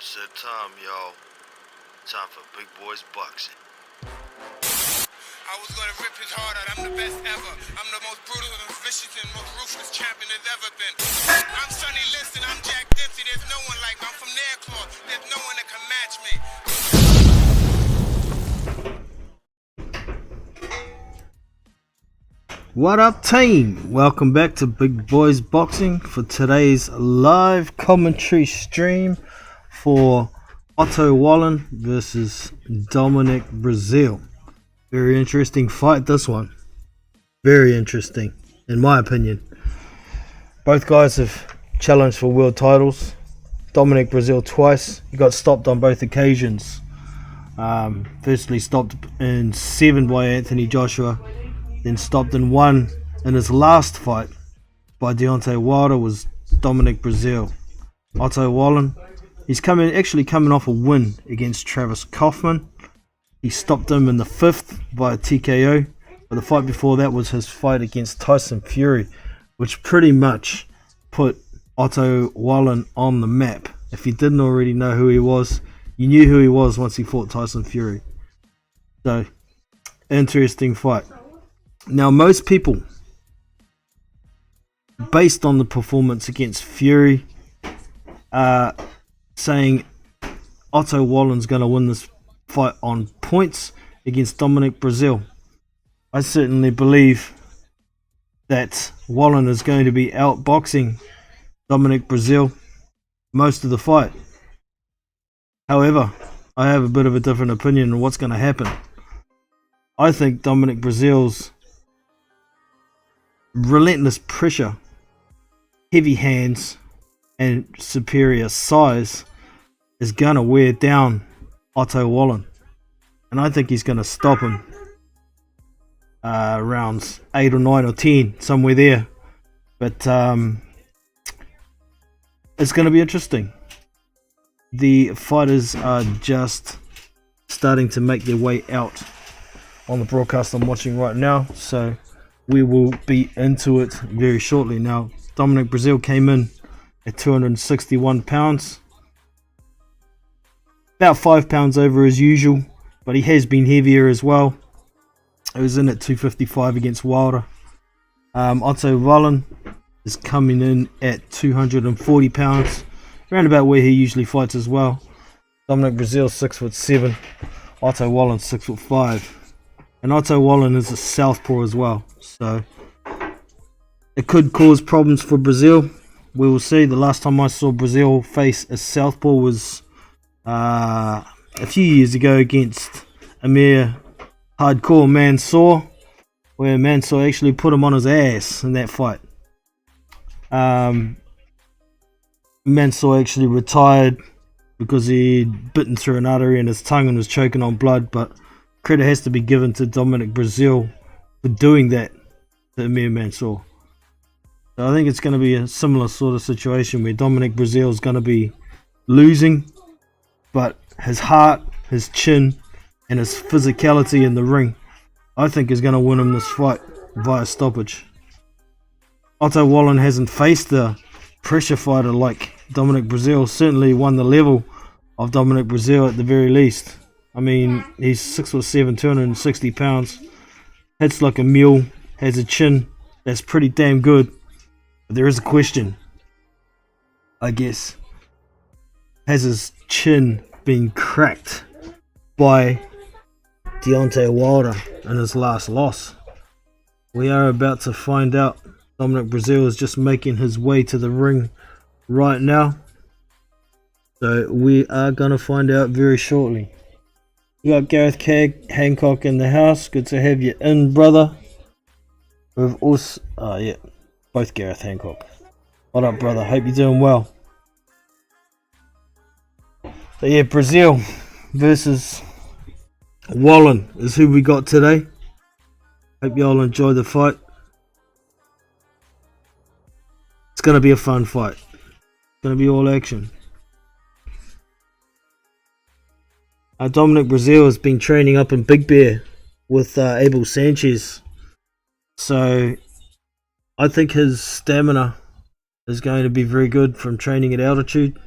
It's that time, y'all. Time for big boys boxing. I was gonna rip his heart out. I'm the best ever. I'm the most brutal and vicious and most ruthless champion there's ever been. I'm Sonny Liston. I'm Jack Dempsey. There's no one like me. I'm from Nairclaw. There's no one that can match me. What up, team? Welcome back to Big Boys Boxing for today's live commentary stream for Otto Wallin versus Dominic Breazeale. Very interesting fight, this one. Very interesting, in my opinion. Both guys have challenged for world titles. Dominic Breazeale twice. He got stopped on both occasions. Firstly stopped in 7 by Anthony Joshua. Then stopped in 1 in his last fight by Deontay Wilder was Dominic Breazeale. Otto Wallin, he's actually coming off a win against Travis Kaufman. He stopped him in the 5th by TKO, but the fight before that was his fight against Tyson Fury, which pretty much put Otto Wallin on the map. If you didn't already know who he was, you knew who he was once he fought Tyson Fury. So, interesting fight. Now, most people, based on the performance against Fury, are saying Otto Wallin's going to win this fight on points against Dominic Breazeale. I certainly believe that Wallin is going to be outboxing Dominic Breazeale most of the fight. However, I have a bit of a different opinion on what's going to happen. I think Dominic Breazeale's relentless pressure, heavy hands, and superior size is gonna wear down Otto Wallin, and I think he's gonna stop him rounds 8 or 9 or 10, somewhere there. But it's gonna be interesting. The fighters are just starting to make their way out on the broadcast I'm watching right now, so we will be into it very shortly. Now, Dominic Breazeale came in at 261 pounds. About 5 pounds over as usual, but he has been heavier as well. He was in at 255 against Wilder. Otto Wallin is coming in at 240 pounds, around about where he usually fights as well. Dominic Breazeale 6'7", Otto Wallin 6'5". And Otto Wallin is a southpaw as well, so it could cause problems for Breazeale. We will see. The last time I saw Breazeale face a southpaw was a few years ago against Amir Hardcore Mansour, where Mansour actually put him on his ass in that fight. Mansour actually retired because he'd bitten through an artery in his tongue and was choking on blood, but credit has to be given to Dominic Breazeale for doing that to Amir Mansour. So I think it's going to be a similar sort of situation where Dominic Breazeale is going to be losing, but his heart, his chin, and his physicality in the ring, I think, is going to win him this fight via stoppage. Otto Wallin hasn't faced a pressure fighter like Dominic Breazeale, certainly won the level of Dominic Breazeale at the very least. I mean, he's 6'7", 260 pounds, hits like a mule, has a chin that's pretty damn good. But there is a question, I guess. Has his chin been cracked by Deontay Wilder in his last loss? We are about to find out. Dominic Breazeale is just making his way to the ring right now, so we are going to find out very shortly. We got Gareth Hancock in the house. Good to have you in, brother. We've also, both Gareth Hancock. What up, brother? Hope you're doing well. So yeah, Breazeale versus Wallin is who we got today. Hope you all enjoy the fight. It's going to be a fun fight. It's going to be all action. Dominic Breazeale has been training up in Big Bear with Abel Sanchez, so I think his stamina is going to be very good from training at altitude.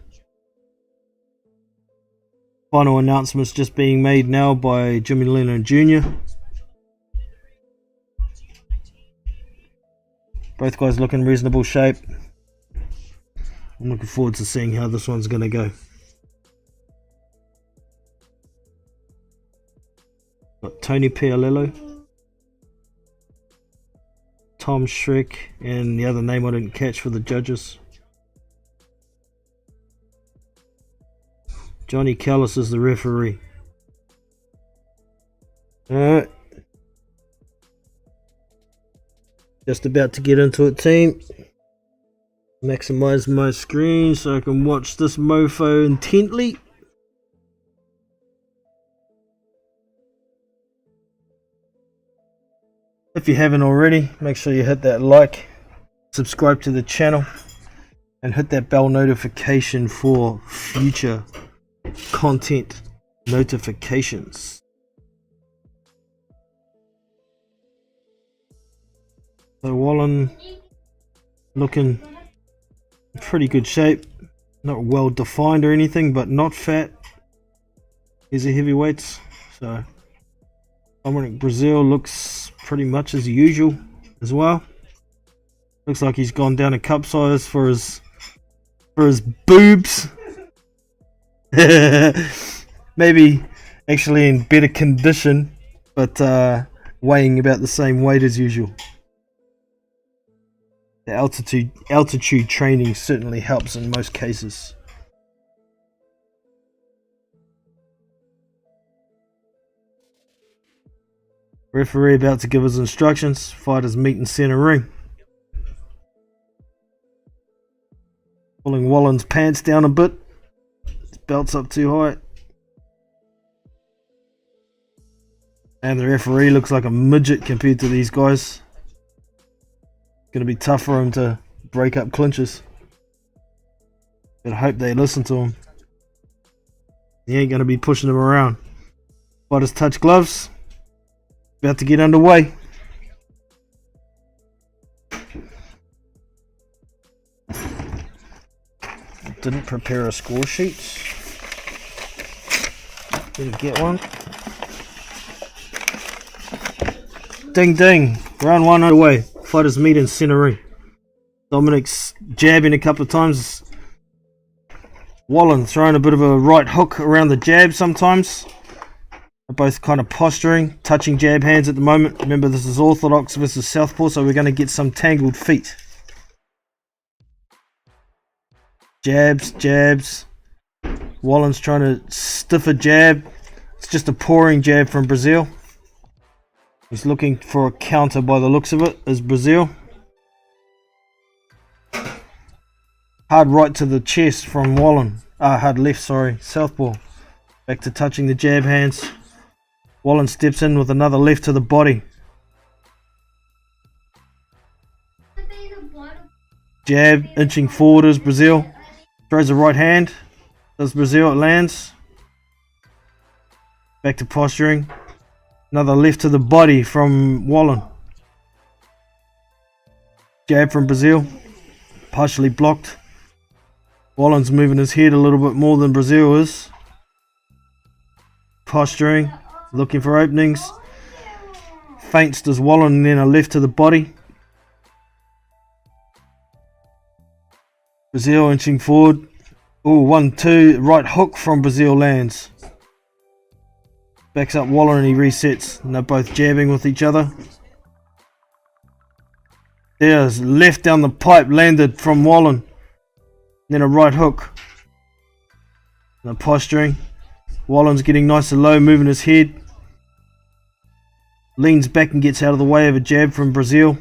Final announcements just being made now by Jimmy Lennon Jr. Both guys look in reasonable shape. I'm looking forward to seeing how this one's going to go. Got Tony Pialello, Tom Shrek, and the other name I didn't catch for the judges. Johnny Callis is the referee. Alright. Just about to get into it, team. Maximize my screen so I can watch this mofo intently. If you haven't already, make sure you hit that like, subscribe to the channel, and hit that bell notification for future content notifications. So Wallin looking in pretty good shape, not well defined or anything, but not fat. He's a heavyweight, so Dominic Breazeale looks pretty much as usual as well. Looks like he's gone down a cup size for his boobs. Maybe actually in better condition, but weighing about the same weight as usual. The altitude training certainly helps in most cases. Referee about to give his instructions. Fighters meet in center ring. Pulling Wallin's pants down a bit. His belt's up too high. And the referee looks like a midget compared to these guys. It's going to be tough for him to break up clinches. But I hope they listen to him. He ain't going to be pushing them around. Fighters touch gloves. About to get underway. Didn't prepare a score sheet. Didn't get one. Ding ding. Round one underway. Fighters meet in center ring. Dominic's jabbing a couple of times. Wallin throwing a bit of a right hook around the jab sometimes. They're both kind of posturing, touching jab hands at the moment. Remember, this is orthodox versus southpaw, so we're going to get some tangled feet. Jabs, jabs. Wallin's trying to stiff a jab. It's just a pouring jab from Breazeale. He's looking for a counter by the looks of it, as Breazeale. Hard right to the chest from Wallin. Hard left, sorry. Southpaw. Back to touching the jab hands. Wallin steps in with another left to the body. Jab, inching forward as Breazeale. Throws a right hand. Does Breazeale, it lands. Back to posturing. Another left to the body from Wallin. Jab from Breazeale. Partially blocked. Wallin's moving his head a little bit more than Breazeale is. Posturing. Looking for openings. Feints does Wallin and then a left to the body. Breazeale inching forward. Oh, 1-2. Right hook from Breazeale lands. Backs up Wallin and he resets. And they're both jabbing with each other. There's left down the pipe landed from Wallin. Then a right hook. And posturing. Wallin's getting nice and low, moving his head. Leans back and gets out of the way of a jab from Breazeale.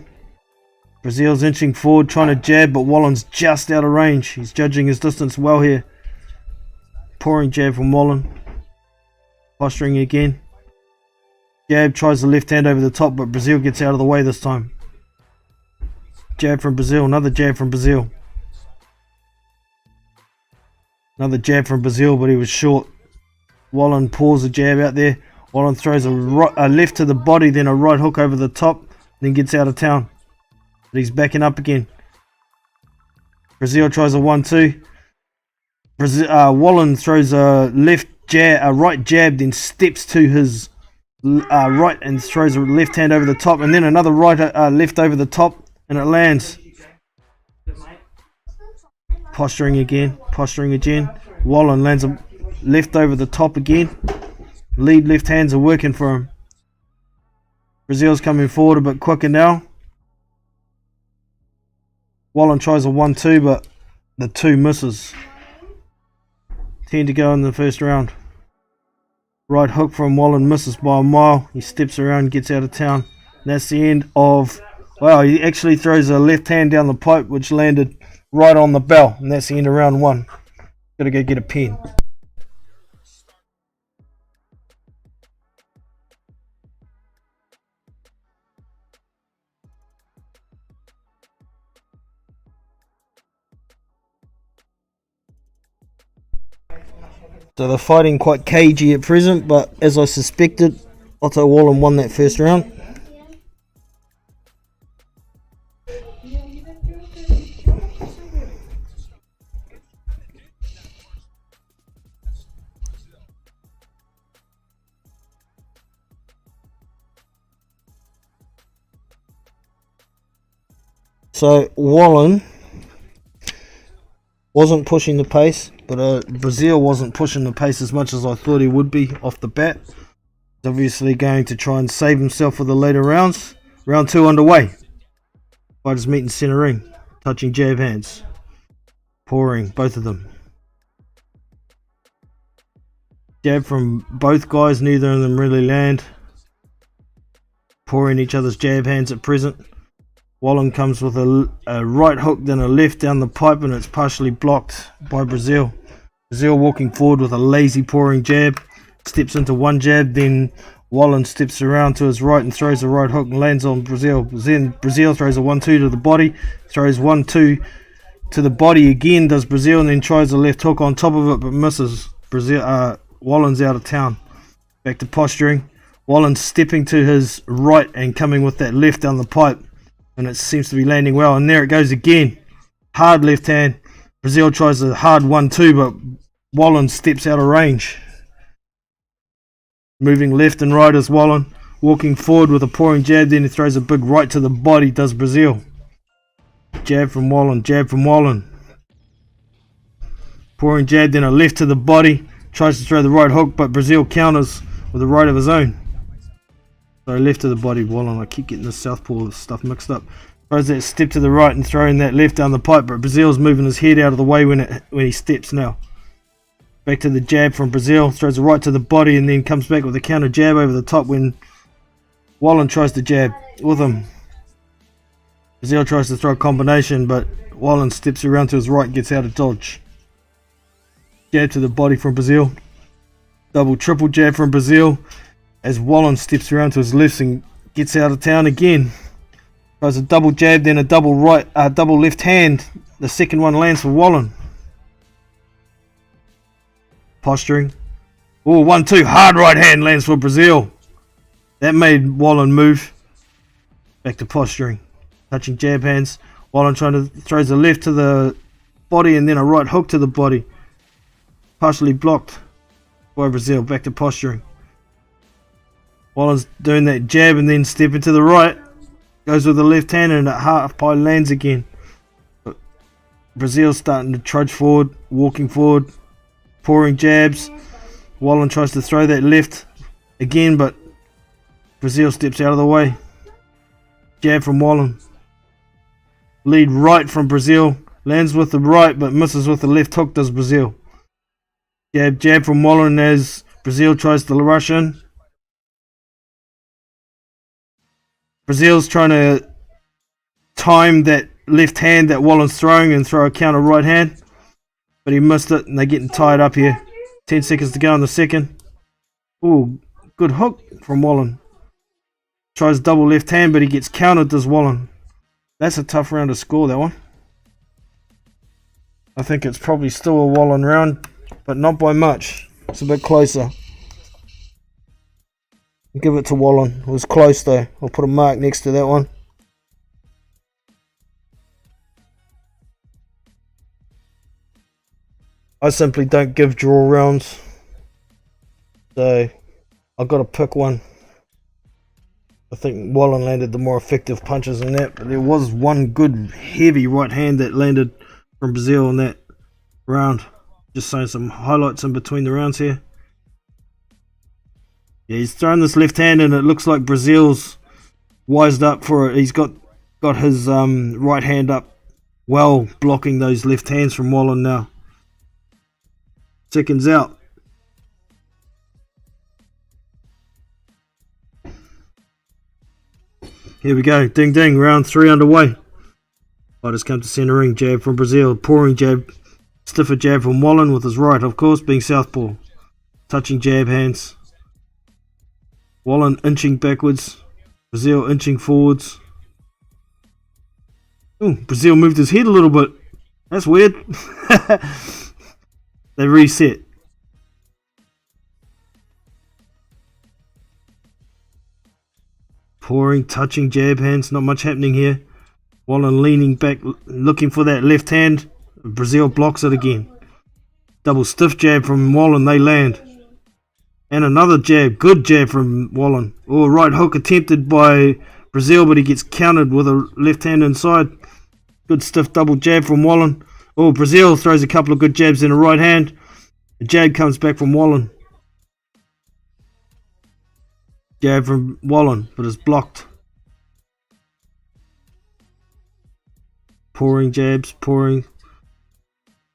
Breazeale's inching forward, trying to jab, but Wallin's just out of range. He's judging his distance well here. Pouring jab from Wallin. Posturing again. Jab, tries the left hand over the top, but Breazeale gets out of the way this time. Jab from Breazeale, another jab from Breazeale. Another jab from Breazeale, but he was short. Wallin pours a jab out there. Wallin throws a left to the body, then a right hook over the top, then gets out of town. But he's backing up again. Breazeale tries a 1-2. Wallin throws a left right jab, then steps to his right and throws a left hand over the top, and then another right left over the top, and it lands. Posturing again. Wallin lands a left over the top again. Lead left hands are working for him. Breazeale's coming forward a bit quicker now. Wallin tries a 1-2, but the 2 misses. 10 to go in the first round. Right hook from Wallin misses by a mile. He steps around, gets out of town. And that's the end of... Wow, he actually throws a left hand down the pipe, which landed right on the bell. And that's the end of round 1. Gotta go get a pen. So they're fighting quite cagey at present, but as I suspected, Otto Wallin won that first round. So Wallin wasn't pushing the pace, but Breazeale wasn't pushing the pace as much as I thought he would be off the bat. He's obviously going to try and save himself for the later rounds. Round 2 underway. Fighters meet in center ring, touching jab hands, pouring both of them. Jab from both guys, neither of them really land. Pouring each other's jab hands at present. Wallin comes with a right hook, then a left down the pipe, and it's partially blocked by Breazeale. Breazeale walking forward with a lazy pouring jab, steps into one jab, then Wallin steps around to his right and throws a right hook and lands on Breazeale. Then Breazeale throws a 1-2 to the body, throws 1-2 to the body again, does Breazeale, and then tries a left hook on top of it but misses. Wallin's out of town. Back to posturing. Wallin stepping to his right and coming with that left down the pipe. And it seems to be landing well. And there it goes again. Hard left hand. Breazeale tries a hard 1-2, but Wallin steps out of range. Moving left and right as Wallin. Walking forward with a pouring jab. Then he throws a big right to the body, does Breazeale. Jab from Wallin. Pouring jab, then a left to the body. Tries to throw the right hook, but Breazeale counters with a right of his own. So left to the body, Wallin. I keep getting the southpaw stuff mixed up. Throws that step to the right and throwing that left down the pipe, but Breazeale's moving his head out of the way when he steps now. Back to the jab from Breazeale. Throws a right to the body and then comes back with a counter jab over the top when Wallin tries to jab with him. Breazeale tries to throw a combination, but Wallin steps around to his right, gets out of dodge. Jab to the body from Breazeale. Double, triple jab from Breazeale. As Wallin steps around to his left and gets out of town again. Tries a double jab, then a double left hand. The second one lands for Wallin. Posturing. Oh, 1-2, hard right hand lands for Breazeale. That made Wallin move. Back to posturing. Touching jab hands. Wallin throws a left to the body and then a right hook to the body. Partially blocked by Breazeale. Back to posturing. Wallin's doing that jab and then stepping to the right. Goes with the left hand and at half pie lands again. But Breazeale's starting to trudge forward, walking forward, pouring jabs. Wallin tries to throw that left again, but Breazeale steps out of the way. Jab from Wallin. Lead right from Breazeale. Lands with the right but misses with the left hook, does Breazeale. Jab from Wallin as Breazeale tries to rush in. Breazeale's trying to time that left hand that Wallin's throwing and throw a counter right hand. But he missed it and they're getting tied up here. 10 seconds to go in the second. Ooh, good hook from Wallin. Tries double left hand but he gets countered, does Wallin. That's a tough round to score, that one. I think it's probably still a Wallin round, but not by much. It's a bit closer. Give it to Wallin. It was close though. I'll put a mark next to that one. I simply don't give draw rounds. So I've got to pick one. I think Wallin landed the more effective punches in that, but there was one good heavy right hand that landed from Breazeale in that round. Just showing some highlights in between the rounds here. Yeah, he's throwing this left hand and it looks like Breazeale's wised up for it. He's got his right hand up well, blocking those left hands from Wallin now. Seconds out. Here we go, ding ding, round 3 underway. Fighters come to centre ring, jab from Breazeale, pouring jab, stiffer jab from Wallin with his right, of course, being southpaw. Touching jab hands. Wallin inching backwards, Breazeale inching forwards. Ooh, Breazeale moved his head a little bit. That's weird. They reset. Pouring, touching jab hands, not much happening here. Wallin leaning back, looking for that left hand. Breazeale blocks it again. Double stiff jab from Wallin, they land. And another jab, good jab from Wallin. Oh, right hook attempted by Breazeale, but he gets countered with a left hand inside. Good stiff double jab from Wallin. Oh, Breazeale throws a couple of good jabs in a right hand. The jab comes back from Wallin. Jab from Wallin, but it's blocked. Pouring jabs, pouring.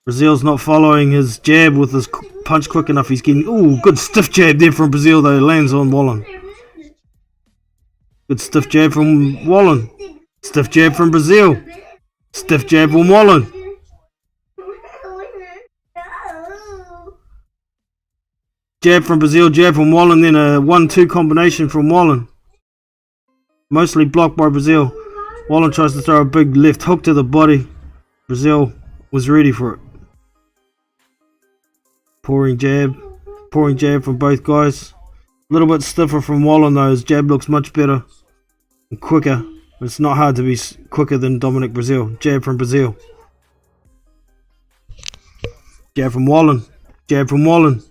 Breazeale's not following his jab with his punch quick enough. He's getting, ooh, good stiff jab there from Breazeale though. Lands on Wallin. Good stiff jab from Wallin. Stiff jab from Breazeale. Stiff jab from Wallin. Jab from Breazeale, jab from Wallin, then a 1-2 combination from Wallin. Mostly blocked by Breazeale. Wallin tries to throw a big left hook to the body. Breazeale was ready for it. Pouring jab from both guys. A little bit stiffer from Wallin though. His jab looks much better and quicker. It's not hard to be quicker than Dominic Breazeale. Jab from Breazeale. Jab from Wallin. Jab from Wallin.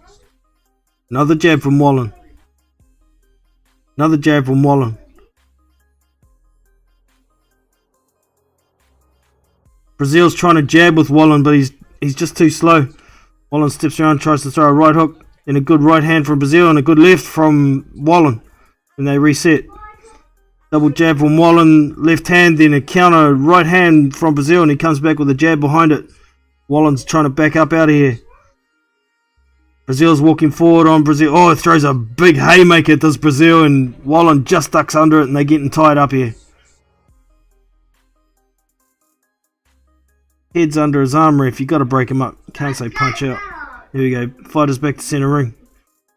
Another jab from Wallin. Another jab from Wallin. Breazeale's trying to jab with Wallin, but he's just too slow. Wallin steps around, tries to throw a right hook, and a good right hand from Breazeale and a good left from Wallin. And they reset. Double jab from Wallin, left hand, then a counter right hand from Breazeale, and he comes back with a jab behind it. Wallin's trying to back up out of here. Breazeale's walking forward on Breazeale. Oh, it throws a big haymaker, does Breazeale, and Wallin just ducks under it and they're getting tied up here. Head's under his arm ref, you got to break him up. Can't say punch out. Here we go, fighters back to centre ring.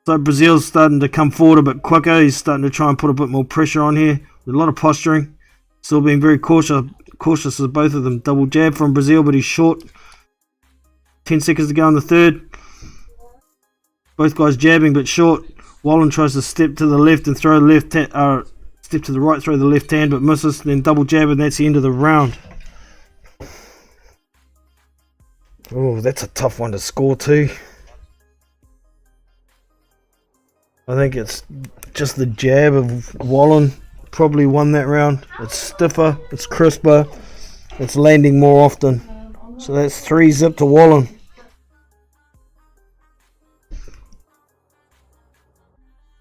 So Breazeale's starting to come forward a bit quicker. He's starting to try and put a bit more pressure on here. With a lot of posturing. Still being very cautious of both of them. Double jab from Breazeale, but he's short. 10 seconds to go in the third. Both guys jabbing but short. Wallin tries to step to the left and throw the left hand, step to the right, throw the left hand, but misses. Then double jab, and that's the end of the round. Oh, that's a tough one to score too. I think it's just the jab of Wallin probably won that round. It's stiffer, it's crisper, it's landing more often. So that's 3-0 to Wallin.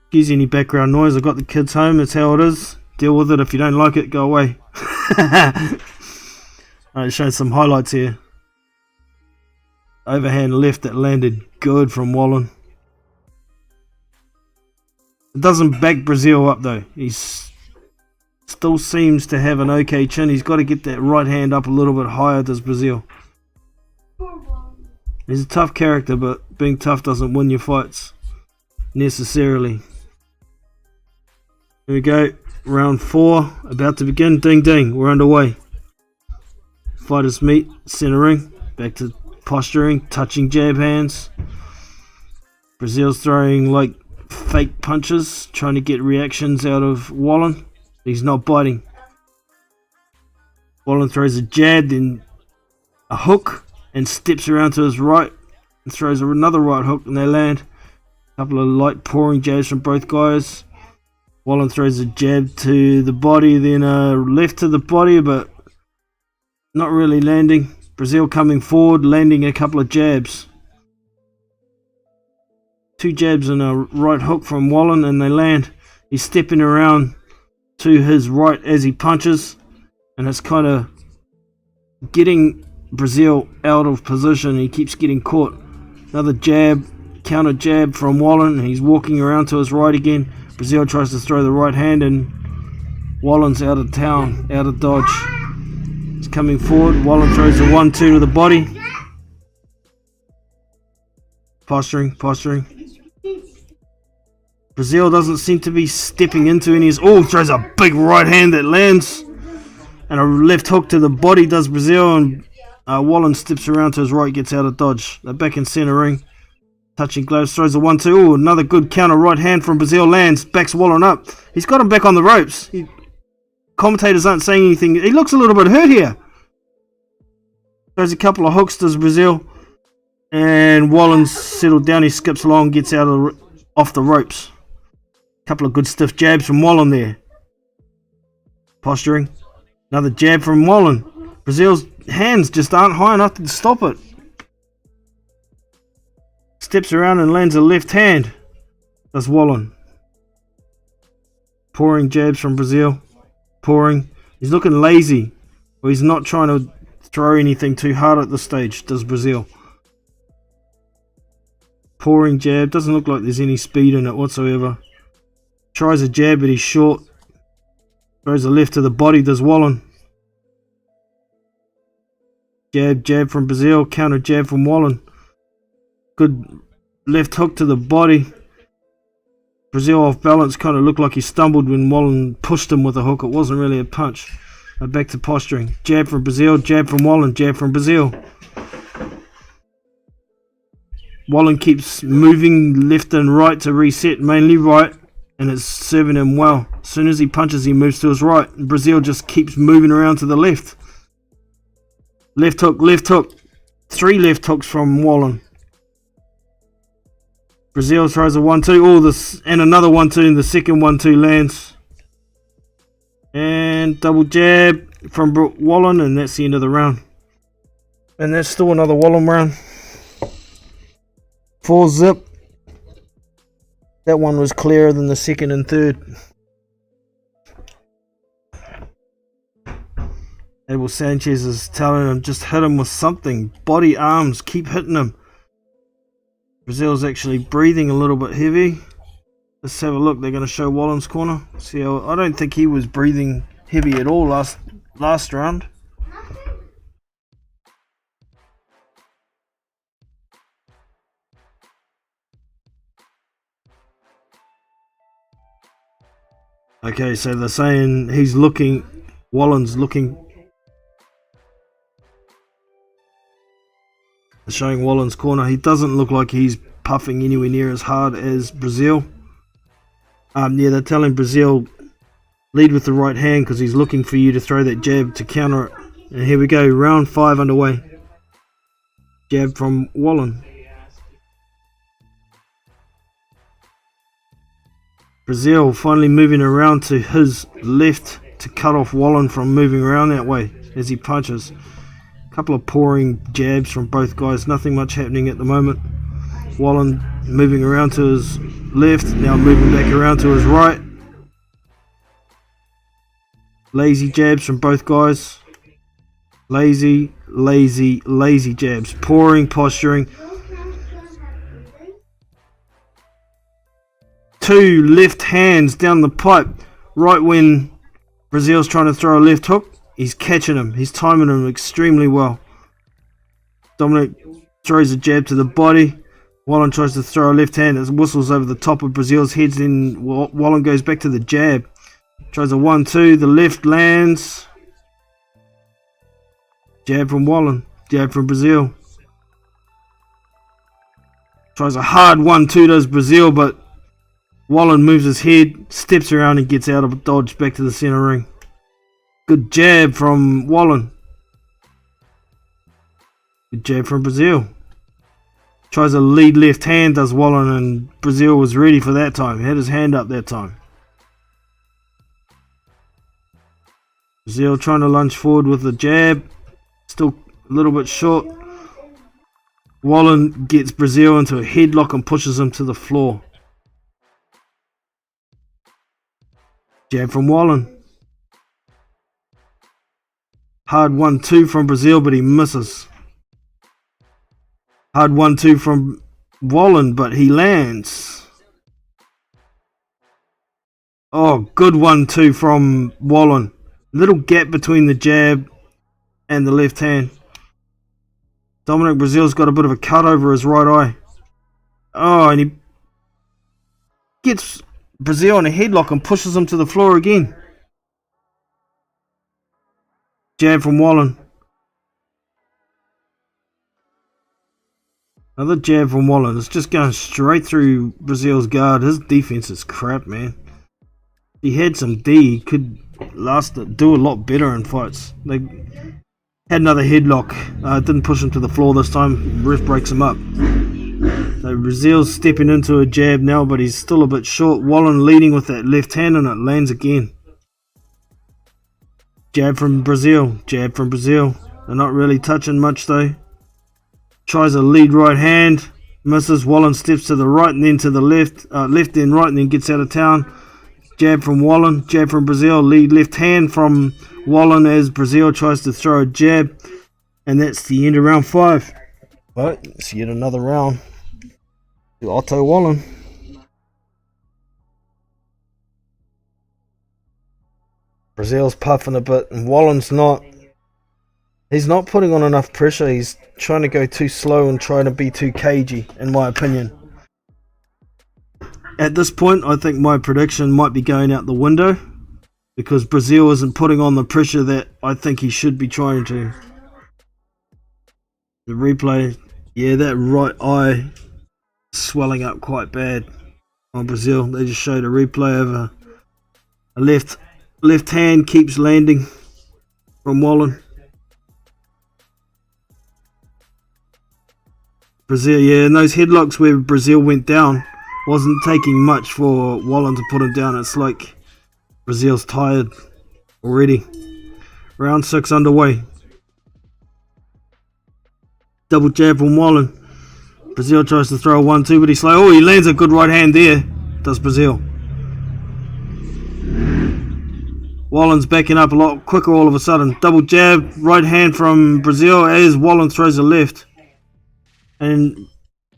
Excuse any background noise, I've got the kids home, that's how it is. Deal with it, if you don't like it, go away. Alright, showing some highlights here. Overhand left that landed good from Wallin. It doesn't back Breazeale up though. He's still seems to have an okay chin. He's got to get that right hand up a little bit higher, does Breazeale. He's a tough character, but being tough doesn't win your fights necessarily. Here we go, round 4 about to begin. Ding ding, we're underway. Fighters meet, centre ring, back to posturing, touching jab hands. Breazeale's throwing like fake punches, trying to get reactions out of Wallin. He's not biting. Wallin throws a jab, then a hook, and steps around to his right and throws another right hook, and they land. Couple of light pouring jabs from both guys. Wallin throws a jab to the body, then a left to the body, but not really landing. Breazeale coming forward, landing a couple of jabs. 2 jabs and a right hook from Wallin, and they land. He's stepping around to his right as he punches, and it's kind of getting Breazeale out of position. He keeps getting caught. Another jab, counter jab from Wallin, and he's walking around to his right again. Breazeale tries to throw the right hand, and Wallin's out of town, out of dodge. He's coming forward. Wallin throws a 1-2 to the body. Posturing. Breazeale doesn't seem to be stepping into any. Oh, throws a big right hand that lands. And a left hook to the body does Breazeale, and Wallin steps around to his right, gets out of dodge. They're back in center ring. Touching gloves, throws a 1-2. Oh, another good counter right hand from Breazeale lands, backs Wallin up. He's got him back on the ropes. Commentators aren't saying anything. He looks a little bit hurt here. Throws a couple of hooks, does Breazeale. And Wallin's settled down. He skips along, gets out off the ropes. Couple of good stiff jabs from Wallin there. Posturing. Another jab from Wallin. Breazeale's hands just aren't high enough to stop it. Steps around and lands a left hand. Does Wallin. Pouring jabs from Breazeale. Pouring. He's looking lazy. But he's not trying to throw anything too hard at this stage. Does Breazeale. Pouring jab. Doesn't look like there's any speed in it whatsoever. Tries a jab but he's short. Throws a left to the body. Does Wallin. Jab from Breazeale. Counter jab from Wallin. Good left hook to the body. Breazeale off balance, kind of looked like he stumbled when Wallin pushed him with a hook. It wasn't really a punch. Back to posturing. Jab from Breazeale, jab from Wallin, jab from Breazeale. Wallin keeps moving left and right to reset, mainly right, and it's serving him well. As soon as he punches, he moves to his right. And Breazeale just keeps moving around to the left. Left hook, left hook. 3 left hooks from Wallin. Breazeale throws a 1-2. And another 1-2, and the second 1-2 lands. And double jab from Wallin, and that's the end of the round. And that's still another Wallin round. 4-zip. That one was clearer than the second and third. Abel Sanchez is telling him, just hit him with something. Body, arms, keep hitting him. Breazeale's actually breathing a little bit heavy. Let's have a look. They're going to show Wallin's corner. See how, I don't think he was breathing heavy at all last round. Okay, so they're saying Wallin's looking. They're showing Wallin's corner. He doesn't look like he's puffing anywhere near as hard as Breazeale. Yeah, they're telling Breazeale lead with the right hand because he's looking for you to throw that jab to counter it. And here we go, round 5 underway. Jab from Wallin. Breazeale finally moving around to his left to cut off Wallin from moving around that way as he punches. Couple of pouring jabs from both guys, nothing much happening at the moment. Wallin moving around to his left, now moving back around to his right. Lazy jabs from both guys. Lazy jabs. Pouring, posturing. 2 left hands down the pipe. Right when Breazeale's trying to throw a left hook, he's catching him. He's timing him extremely well. Dominic throws a jab to the body. Wallin tries to throw a left hand. It whistles over the top of Breazeale's head. Then Wallin goes back to the jab. Tries a 1-2. The left lands. Jab from Wallin. Jab from Breazeale. Tries a hard 1-2 does Breazeale, but Wallin moves his head, steps around and gets out of dodge back to the center ring. Good jab from Wallin. Good jab from Breazeale. Tries a lead left hand, does Wallin, and Breazeale was ready for that time. He had his hand up that time. Breazeale trying to lunge forward with the jab. Still a little bit short. Wallin gets Breazeale into a headlock and pushes him to the floor. Jab from Wallin. Hard 1-2 from Breazeale, but he misses. Hard 1-2 from Wallin, but he lands. Oh, good 1-2 from Wallin. Little gap between the jab and the left hand. Dominic Breazeale's got a bit of a cut over his right eye. Oh, and he gets Breazeale in a headlock and pushes him to the floor again. Jab from Wallin. Another jab from Wallin. It's just going straight through Breazeale's guard. His defense is crap, man. He had some D. He could do a lot better in fights. They had another headlock. Didn't push him to the floor this time. Ref breaks him up. So Breazeale's stepping into a jab now, but he's still a bit short. Wallin leading with that left hand, and it lands again. Jab from Breazeale. Jab from Breazeale. They're not really touching much though. Tries a lead right hand. Misses. Wallin steps to the right and then to the left. Left then right and then gets out of town. Jab from Wallin. Jab from Breazeale. Lead left hand from Wallin as Breazeale tries to throw a jab. And that's the end of round 5. Well, it's yet another round to Otto Wallin. Breazeale's puffing a bit and Wallin's not. He's not putting on enough pressure. He's trying to go too slow and trying to be too cagey, in my opinion. At this point, I think my prediction might be going out the window because Breazeale isn't putting on the pressure that I think he should be trying to. The replay, yeah, that right eye swelling up quite bad on Breazeale. They just showed a replay of a left hand keeps landing from Wallin. Breazeale, yeah, and those headlocks where Breazeale went down wasn't taking much for Wallin to put him down. It's like Breazeale's tired already. Round 6 underway. Double jab from Wallin. Breazeale tries to throw a 1-2, but he's slow. Oh, he lands a good right hand there. Does Breazeale. Wallin's backing up a lot quicker all of a sudden. Double jab, right hand from Breazeale as Wallin throws a left. And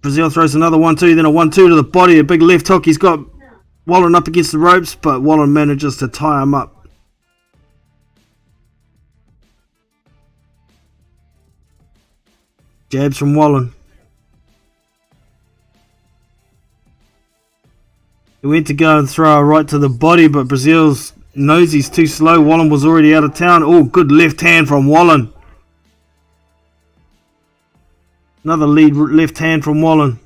Breazeale throws another 1-2, then a 1-2 to the body, a big left hook. He's got Wallin up against the ropes, but Wallin manages to tie him up. Jabs from Wallin. He went to go and throw a right to the body, but Breazeale knows he's too slow. Wallin was already out of town. Oh, good left hand from Wallin. Another lead left hand from Wallin.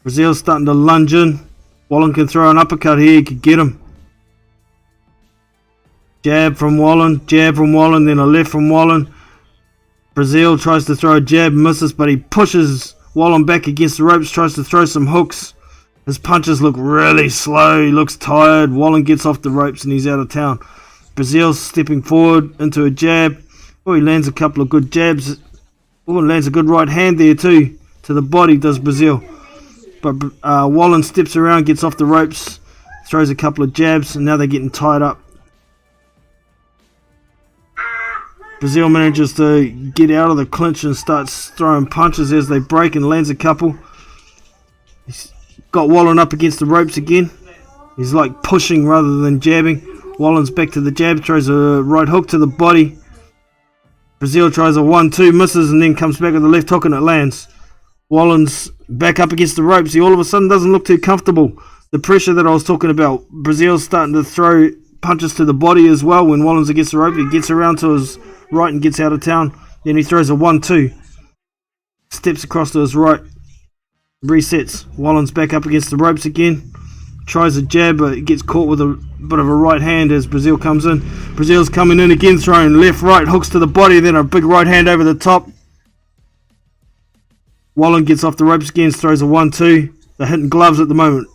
Breazeale's starting to lunge in. Wallin can throw an uppercut here. He could get him. Jab from Wallin. Jab from Wallin. Then a left from Wallin. Breazeale tries to throw a jab. Misses, but he pushes Wallin back against the ropes. Tries to throw some hooks. His punches look really slow. He looks tired. Wallin gets off the ropes and he's out of town. Breazeale's stepping forward into a jab. Oh, he lands a couple of good jabs. Oh, lands a good right hand there too. To the body does Breazeale. But Wallin steps around, gets off the ropes, throws a couple of jabs, and now they're getting tied up. Breazeale manages to get out of the clinch and starts throwing punches as they break and lands a couple. He's got Wallin up against the ropes again. He's like pushing rather than jabbing. Wallin's back to the jab, throws a right hook to the body. Breazeale tries a 1-2, misses, and then comes back with a left hook and it lands. Wallin's back up against the ropes. He all of a sudden doesn't look too comfortable. The pressure that I was talking about. Breazeale's starting to throw punches to the body as well. When Wallin's against the rope, he gets around to his right and gets out of town. Then he throws a 1-2. Steps across to his right. Resets. Wallin's back up against the ropes again. Tries a jab, but gets caught with a bit of a right hand as Breazeale comes in. Breazeale's coming in again, throwing left, right, hooks to the body, then a big right hand over the top. Wallin gets off the ropes again, throws a 1-2. They're hitting gloves at the moment.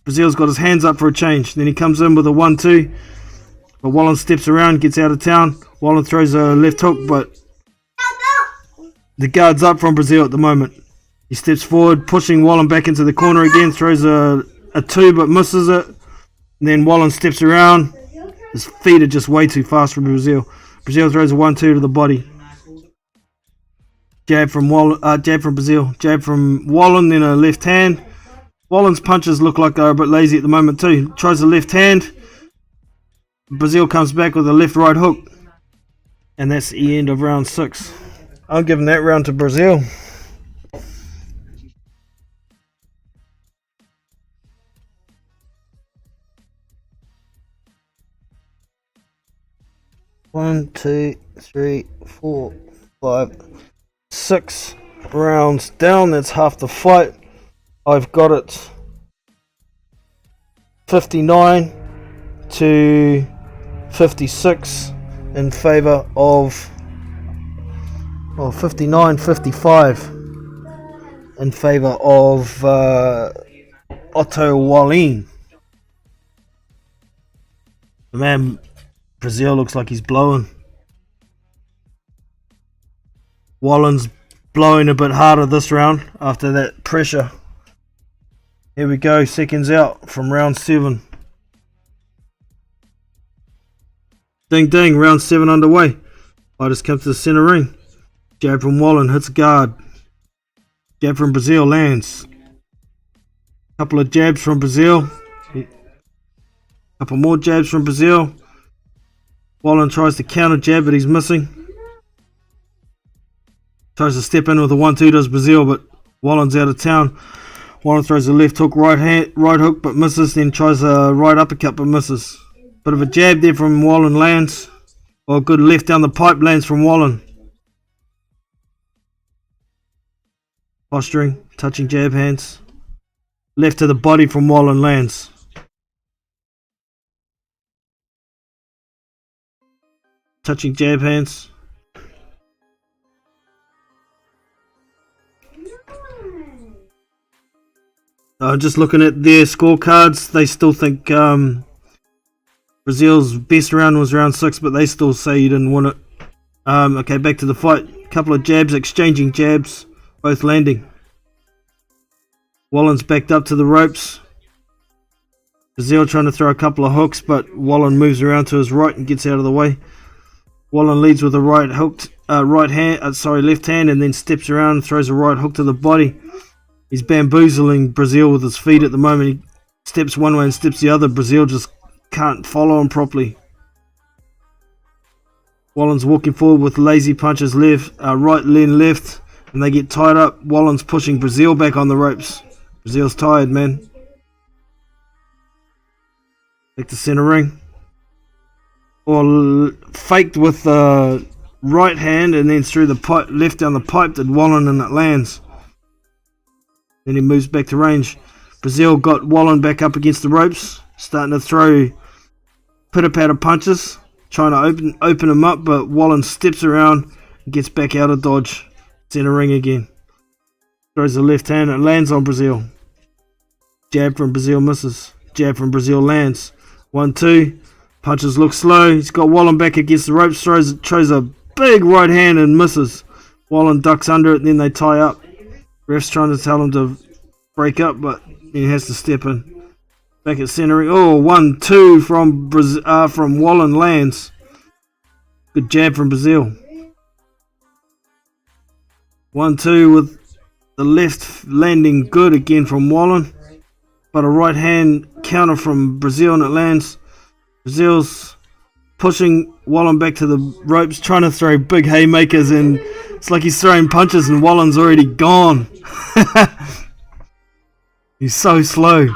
Breazeale's got his hands up for a change. Then he comes in with a 1-2. But Wallin steps around, gets out of town. Wallin throws a left hook, but the guard's up from Breazeale at the moment. He steps forward, pushing Wallin back into the corner again. Throws a 2, but misses it. And then Wallin steps around. His feet are just way too fast for Breazeale. Breazeale throws a 1-2 to the body. Jab from Breazeale. Jab from Wallin, then a left hand. Wallin's punches look like they're a bit lazy at the moment too. Tries a left hand. Breazeale comes back with a left-right hook. And that's the end of round 6. I'm giving that round to Breazeale. One, 2, 3, 4, 5, 6 rounds down. That's half the fight. I've got it 59 to 56 in favour of 59-55 in favour of Otto Wallin. Man, Breazeale looks like he's blowing. Wallin's blowing a bit harder this round after that pressure. Here we go, seconds out from round 7. Ding ding, round 7 underway. I just come to the centre ring. Jab from Wallin, hits guard. Jab from Breazeale, lands. Couple of jabs from Breazeale. Couple more jabs from Breazeale. Wallin tries to counter jab, but he's missing. Tries to step in with a 1-2, does Breazeale, but Wallin's out of town. Wallin throws a left hook, right hook, but misses. Then tries a right uppercut, but misses. Bit of a jab there from Wallin, lands. Well, good left down the pipe, lands from Wallin. Posturing, touching jab hands. Left to the body from Wallin, lands. Touching jab hands. Just looking at their scorecards, they still think Breazeale's best round was round 6, but they still say you didn't win it. Okay, back to the fight. Couple of jabs, exchanging jabs, both landing. Wallin's backed up to the ropes. Breazeale trying to throw a couple of hooks, but Wallin moves around to his right and gets out of the way. Wallin leads with a left hand, and then steps around and throws a right hook to the body. He's bamboozling Breazeale with his feet at the moment. He steps one way and steps the other. Breazeale just can't follow him properly. Wallin's walking forward with lazy punches right, then left, and they get tied up. Wallin's pushing Breazeale back on the ropes. Breazeale's tired, man. Back to centre ring. Or faked with the right hand and then through the pipe, left down the pipe to Wallin, and it lands. Then he moves back to range. Breazeale got Wallin back up against the ropes, starting to throw pitter-patter punches, trying to open him up, but Wallin steps around and gets back out of dodge. Centre ring again. Throws the left hand and lands on Breazeale. Jab from Breazeale misses. Jab from Breazeale lands. 1-2. Punches look slow. He's got Wallin back against the ropes. Throws a big right hand and misses. Wallin ducks under it, then they tie up. Ref's trying to tell him to break up, but he has to step in. Back at centering. Oh, 1-2 from Wallin, lands. Good jab from Breazeale. 1-2 with the left landing good again from Wallin. But a right hand counter from Breazeale and it lands. Breazeale's pushing Wallin back to the ropes, trying to throw big haymakers, and it's like he's throwing punches and Wallin's already gone. He's so slow.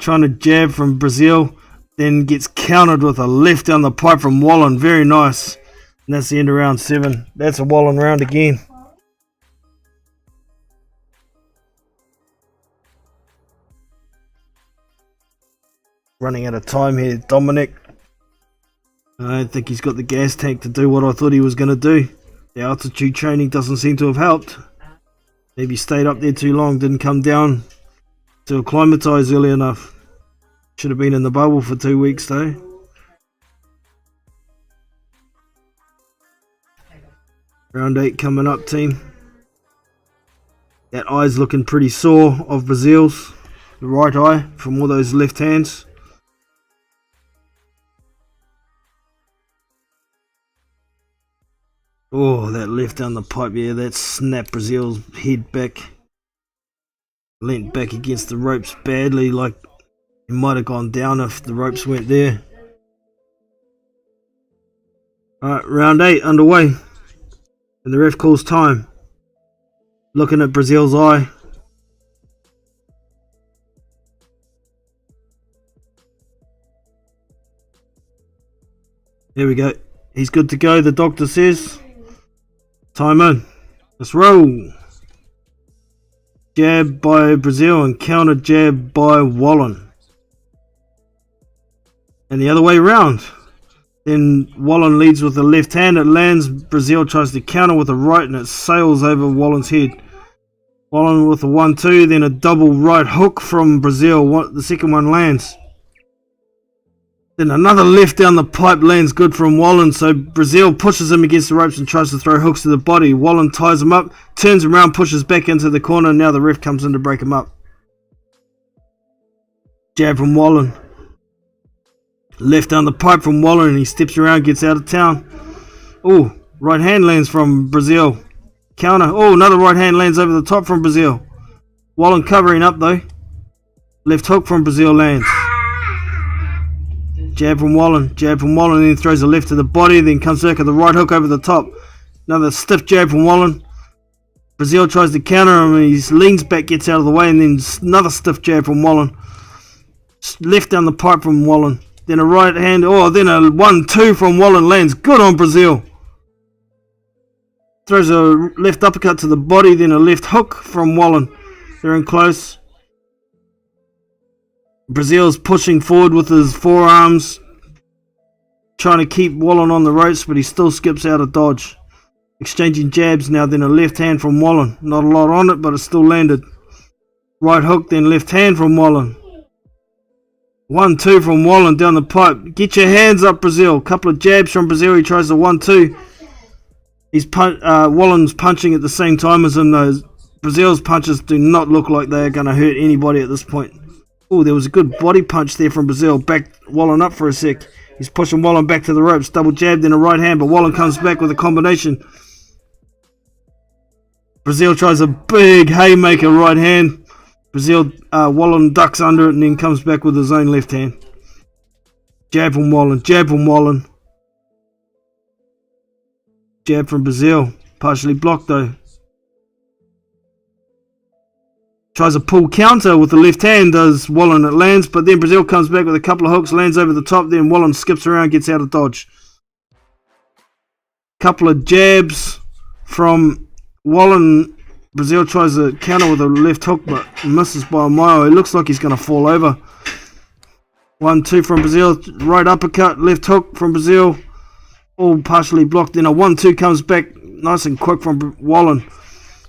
Trying to jab from Breazeale, then gets countered with a left down the pipe from Wallin. Very nice. And that's the end of round 7. That's a Wallin round again. Running out of time here, Dominic. I don't think he's got the gas tank to do what I thought he was going to do. The altitude training doesn't seem to have helped. Maybe stayed up there too long, didn't come down to acclimatise early enough. Should have been in the bubble for 2 weeks though. Round 8 coming up, team. That eye's looking pretty sore of Breazeale's. The right eye from all those left hands. Oh, that left down the pipe, yeah, that snapped Breazeale's head back. Leant back against the ropes badly, like he might have gone down if the ropes weren't there. Alright, round 8 underway. And the ref calls time. Looking at Breazeale's eye. There we go. He's good to go, the doctor says. Time in. Let's roll. Jab by Breazeale and counter jab by Wallin. And the other way around. Then Wallin leads with the left hand. It lands. Breazeale tries to counter with the right and it sails over Wallin's head. Wallin with a 1-2. Then a double right hook from Breazeale. The second one lands. Then another left down the pipe lands good from Wallin, so Breazeale pushes him against the ropes and tries to throw hooks to the body. Wallin ties him up, turns him around, pushes back into the corner, and now the ref comes in to break him up. Jab from Wallin. Left down the pipe from Wallin, and he steps around, gets out of town. Oh, right hand lands from Breazeale. Counter. Oh, another right hand lands over the top from Breazeale. Wallin covering up though. Left hook from Breazeale lands. Jab from Wallin, then throws a left to the body, then comes back with the right hook over the top. Another stiff jab from Wallin. Breazeale tries to counter him, and he leans back, gets out of the way, and then another stiff jab from Wallin. Left down the pipe from Wallin. Then a right hand, then a 1-2 from Wallin lands. Good on Breazeale. Throws a left uppercut to the body, then a left hook from Wallin. They're in close. Breazeale's pushing forward with his forearms, trying to keep Wallin on the ropes, but he still skips out of dodge. Exchanging jabs now, then a left hand from Wallin. Not a lot on it, but it still landed. Right hook, then left hand from Wallin. 1-2 from Wallin down the pipe. Get your hands up, Breazeale. Couple of jabs from Breazeale. He tries the 1-2. Wallin's punching at the same time as him. Those Breazeale's punches do not look like they are going to hurt anybody at this point. Oh, there was a good body punch there from Breazeale. Backed Wallin up for a sec. He's pushing Wallin back to the ropes. Double jabbed in a right hand, but Wallin comes back with a combination. Breazeale tries a big haymaker right hand. Wallin ducks under it and then comes back with his own left hand. Jab from Wallin. Jab from Wallin. Jab from Breazeale. Partially blocked though. Tries a pull counter with the left hand, does Wallin, it lands, but then Breazeale comes back with a couple of hooks, lands over the top, then Wallin skips around, gets out of dodge. Couple of jabs from Wallin. Breazeale tries to counter with a left hook, but misses by a mile. It looks like he's going to fall over. 1-2 from Breazeale, right uppercut, left hook from Breazeale, all partially blocked. Then a 1-2 comes back, nice and quick from Wallin.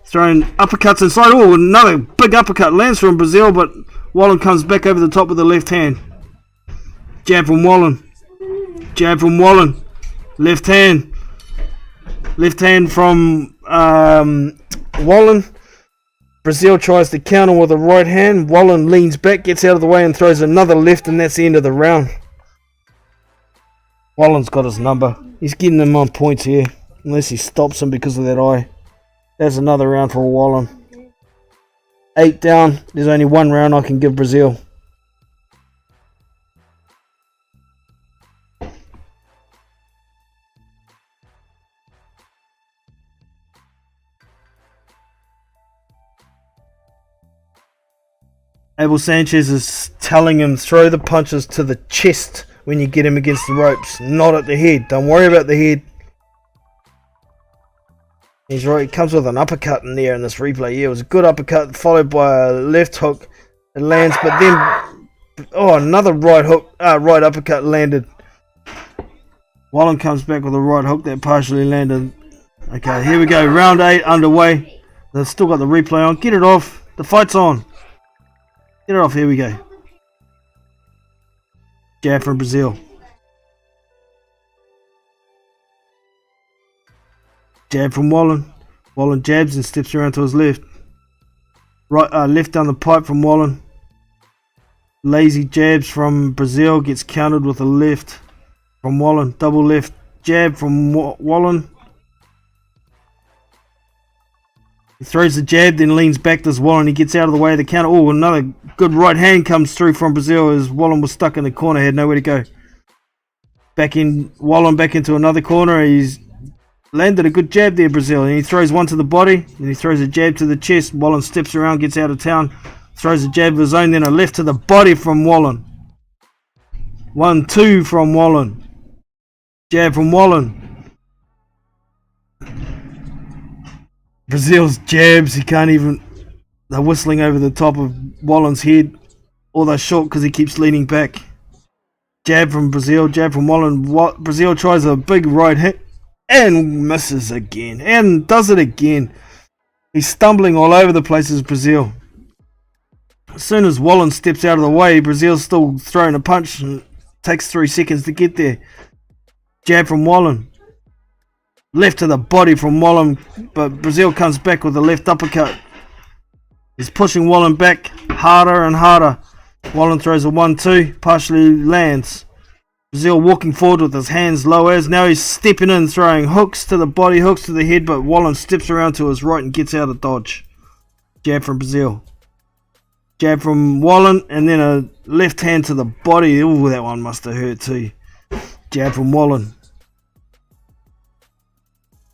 Throwing uppercuts inside. Oh, another big uppercut lands from Breazeale, but Wallin comes back over the top with the left hand. Jab from Wallin. Jab from Wallin. Left hand. Left hand from Wallin. Breazeale tries to counter with a right hand. Wallin leans back, gets out of the way, and throws another left, and that's the end of the round. Wallin's got his number. He's getting him on points here, unless he stops him because of that eye. That's another round for Wallin. 8 down. There's only one round I can give Breazeale. Abel Sanchez is telling him throw the punches to the chest when you get him against the ropes, not at the head. Don't worry about the head. He's right, it comes with an uppercut in there in this replay. Yeah, it was a good uppercut followed by a left hook. It lands, but then another right uppercut landed. Wallin comes back with a right hook that partially landed. Okay, here we go. Round 8 underway. They've still got the replay on. Get it off. The fight's on. Get it off. Here we go. Jab from Breazeale. Jab from Wallin. Wallin jabs and steps around to his left. Left down the pipe from Wallin. Lazy jabs from Breazeale, gets countered with a left from Wallin. Double left jab from Wallin. He throws the jab, then leans back to Wallin. He gets out of the way of the counter. Oh, another good right hand comes through from Breazeale as Wallin was stuck in the corner, had nowhere to go. Wallin back into another corner. He's landed a good jab there, Breazeale. And he throws one to the body, and he throws a jab to the chest. Wallin steps around, gets out of town. Throws a jab of his own, then a left to the body from Wallin. 1-2 from Wallin. Jab from Wallin. Breazeale's jabs, he can't even... They're whistling over the top of Wallin's head. Or they're short because he keeps leaning back. Jab from Breazeale, jab from Wallin. Breazeale tries a big right hit and misses again. And does it again. He's stumbling all over the place as Breazeale. As soon as Wallin steps out of the way, Breazeale's still throwing a punch and takes 3 seconds to get there. Jab from Wallin. Left to the body from Wallin, but Breazeale comes back with a left uppercut. He's pushing Wallin back harder and harder. Wallin throws a 1-2, partially lands. Breazeale walking forward with his hands low as now he's stepping in, throwing hooks to the body, hooks to the head, but Wallin steps around to his right and gets out of dodge. Jab from Breazeale. Jab from Wallin, and then a left hand to the body. Ooh, that one must have hurt too. Jab from Wallin.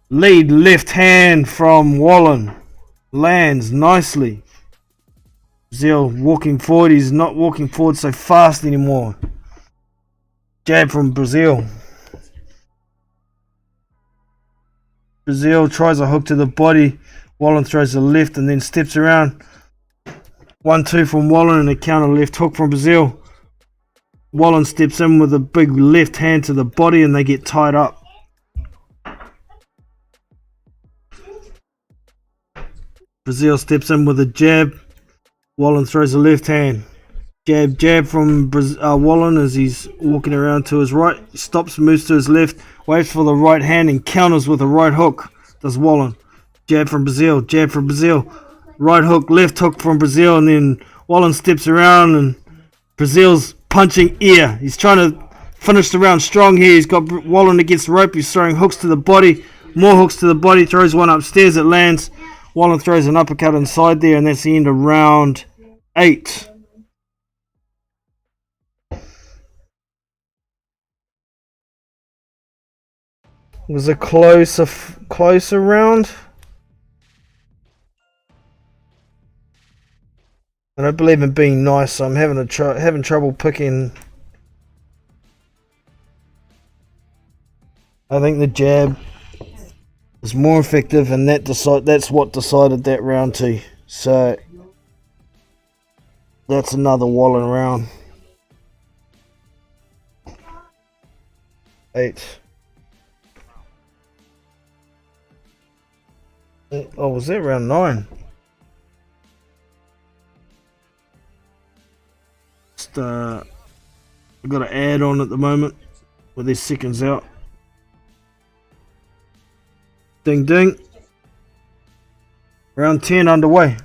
Lead left hand from Wallin. Lands nicely. Breazeale walking forward. He's not walking forward so fast anymore. Jab from Breazeale. Breazeale tries a hook to the body. Wallin throws a left and then steps around. 1-2 from Wallin and a counter left hook from Breazeale. Wallin steps in with a big left hand to the body and they get tied up. Breazeale steps in with a jab. Wallin throws a left hand. Jab from Wallin as he's walking around to his right. He stops, moves to his left, waits for the right hand and counters with a right hook. Does Wallin. Jab from Breazeale. Jab from Breazeale. Right hook, left hook from Breazeale, and then Wallin steps around and Breazeale's punching ear. He's trying to finish the round strong here. He's got Wallin against the rope. He's throwing hooks to the body. More hooks to the body. Throws one upstairs. It lands. Wallin throws an uppercut inside there, and that's the end of round 8. It was a closer round. I don't believe in being nice, so I'm having trouble picking. I think the jab is more effective, and that's what decided that round too. So that's another Wallin round. 8. Oh, was that round 9? I've got an ad on at the moment with their seconds out. Ding ding. Round 10 underway.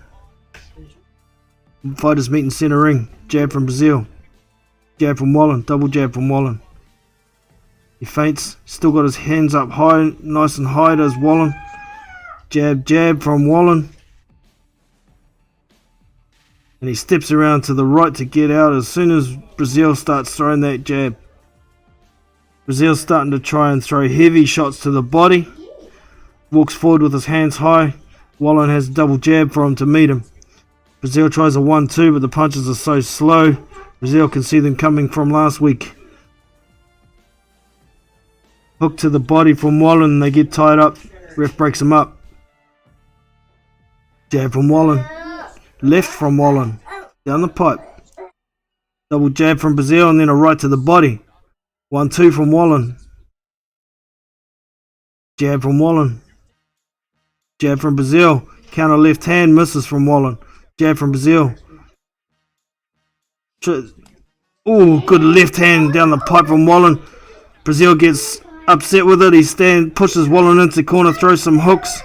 Fighters meet in center ring. Jab from Breazeale. Jab from Wallin. Double jab from Wallin. He feints. Still got his hands up high, nice and high does Wallin. Jab from Wallin. And he steps around to the right to get out as soon as Breazeale starts throwing that jab. Breazeale's starting to try and throw heavy shots to the body. Walks forward with his hands high. Wallin has a double jab for him to meet him. Breazeale tries a 1-2, but the punches are so slow. Breazeale can see them coming from last week. Hook to the body from Wallin and they get tied up. Ref breaks him up. Jab from Wallin. Left from Wallin. Down the pipe. Double jab from Breazeale and then a right to the body. 1-2 from Wallin. Jab from Wallin. Jab from Breazeale. Counter left hand misses from Wallin. Jab from Breazeale. Oh, good left hand down the pipe from Wallin. Breazeale gets upset with it. He pushes Wallin into the corner, throws some hooks.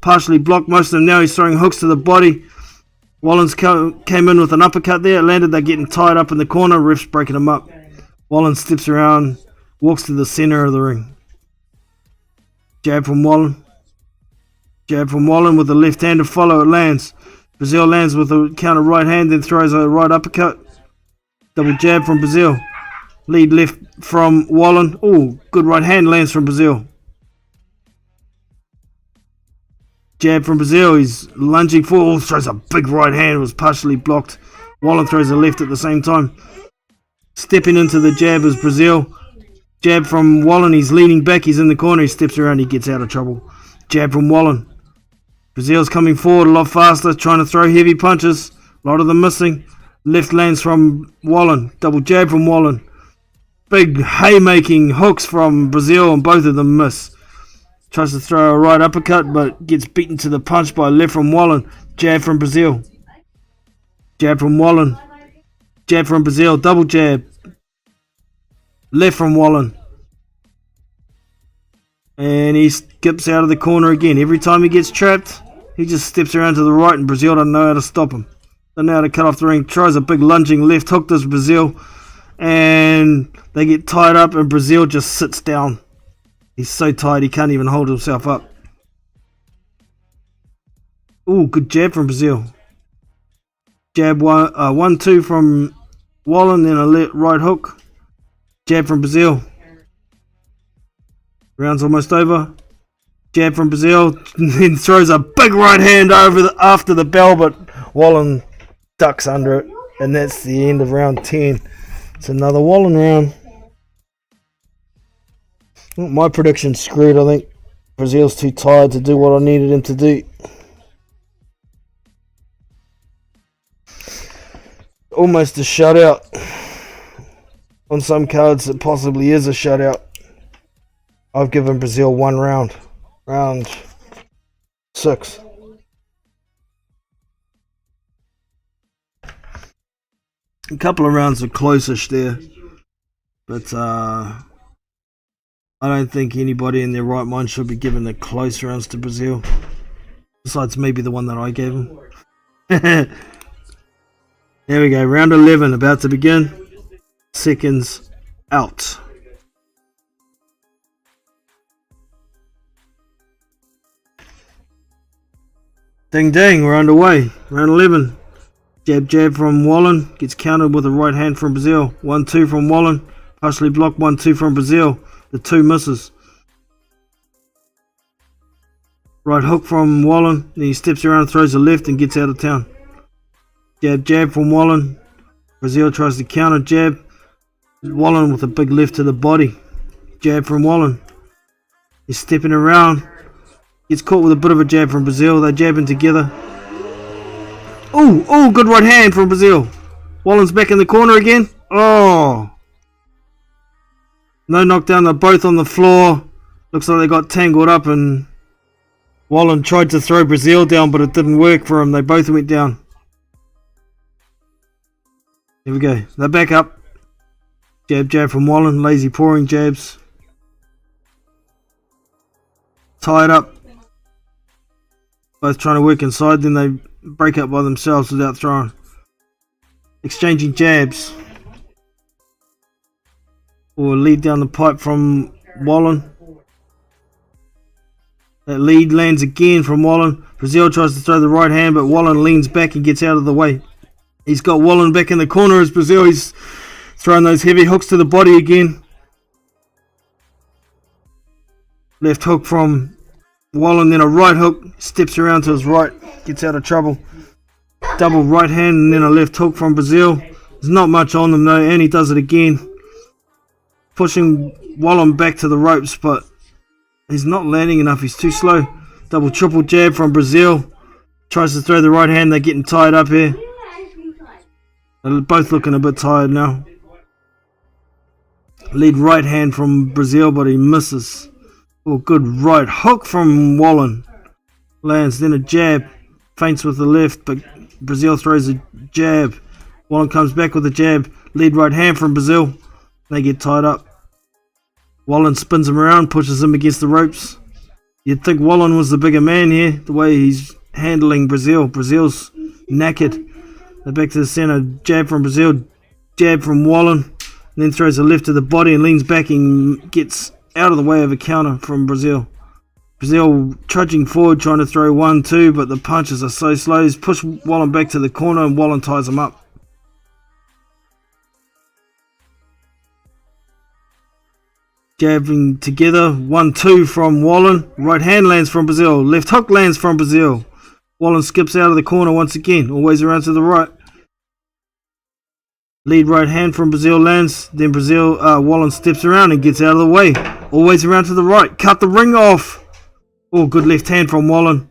Partially blocked most of them. Now he's throwing hooks to the body. Wallin's came in with an uppercut there. It landed. They're getting tied up in the corner. Ref's breaking them up. Wallin steps around, walks to the center of the ring. Jab from Wallin. Jab from Wallin with the left hand to follow. It lands. Breazeale lands with a counter right hand, then throws a right uppercut. Double jab from Breazeale. Lead left from Wallin. Oh, good right hand lands from Breazeale. Jab from Breazeale. He's lunging forward. Throws a big right hand. It was partially blocked. Wallin throws a left at the same time. Stepping into the jab is Breazeale. Jab from Wallin. He's leaning back. He's in the corner. He steps around. He gets out of trouble. Jab from Wallin. Breazeale's coming forward a lot faster. Trying to throw heavy punches. A lot of them missing. Left lands from Wallin. Double jab from Wallin. Big haymaking hooks from Breazeale, and both of them miss. Tries to throw a right uppercut, but gets beaten to the punch by left from Wallin. Jab from Breazeale. Jab from Wallin. Jab from Breazeale. Double jab. Left from Wallin. And he skips out of the corner again. Every time he gets trapped, he just steps around to the right, and Breazeale doesn't know how to stop him. Doesn't know how to cut off the ring. Tries a big lunging left hook, does Breazeale. And they get tied up, and Breazeale just sits down. He's so tired he can't even hold himself up. Ooh, good jab from Breazeale. Jab 1-2 from Wallin, then a right hook. Jab from Breazeale. Round's almost over. Jab from Breazeale. Then throws a big right hand after the bell, but Wallin ducks under it. And that's the end of round 10. It's another Wallin round. Well, my prediction's screwed, I think. Breazeale's too tired to do what I needed him to do. Almost a shutout. On some cards it possibly is a shutout. I've given Breazeale one round. Round 6. A couple of rounds are close-ish there. But I don't think anybody in their right mind should be giving the close rounds to Breazeale. Besides maybe the one that I gave him. There we go. Round 11 about to begin. Seconds out. Ding ding, we're underway. Round 11. Jab jab from Wallin. Gets countered with a right hand from Breazeale. 1-2 from Wallin. Partially blocked. 1-2 from Breazeale. The 2 misses. Right hook from Wallin. Then he steps around, throws a left and gets out of town. Jab jab from Wallin. Breazeale tries to counter jab. Wallin with a big left to the body. Jab from Wallin. He's stepping around. Gets caught with a bit of a jab from Breazeale. They're jabbing together. Oh, good right hand from Breazeale. Wallin's back in the corner again. Oh. No knockdown. They're both on the floor. Looks like they got tangled up, and Wallin tried to throw Breazeale down, but it didn't work for him. They both went down. Here we go. They're back up. Jab jab from Wallin. Lazy pouring jabs. Tied up. Both trying to work inside, then they break up by themselves without throwing. Exchanging jabs. Or lead down the pipe from Wallin. That lead lands again from Wallin. Breazeale tries to throw the right hand, but Wallin leans back and gets out of the way. He's got Wallin back in the corner as Breazeale. He's throwing those heavy hooks to the body again. Left hook from Wallin, then a right hook. Steps around to his right. Gets out of trouble. Double right hand and then a left hook from Breazeale. There's not much on them though, and he does it again. Pushing Wallin back to the ropes, but he's not landing enough. He's too slow. Double triple jab from Breazeale. Tries to throw the right hand. They're getting tied up here. They're both looking a bit tired now. Lead right hand from Breazeale, but he misses. Oh, good right hook from Wallin. Lands, then a jab. feints with the left, but Breazeale throws a jab. Wallin comes back with a jab. Lead right hand from Breazeale. They get tied up. Wallin spins him around, pushes him against the ropes. You'd think Wallin was the bigger man here, the way he's handling Breazeale. Breazeale's knackered. They're back to the centre. Jab from Breazeale. Jab from Wallin. Then throws a left to the body and leans back and gets out of the way of a counter from Breazeale. Breazeale trudging forward, trying to throw 1-2, but the punches are so slow. He's pushed Wallin back to the corner and Wallin ties him up. Jabbing together, 1-2 from Wallin. Right hand lands from Breazeale. Left hook lands from Breazeale. Wallin skips out of the corner once again, always around to the right. Lead right hand from Breazeale lands. Then Wallin steps around and gets out of the way. Always around to the right. Cut the ring off. Oh, good left hand from Wallin. And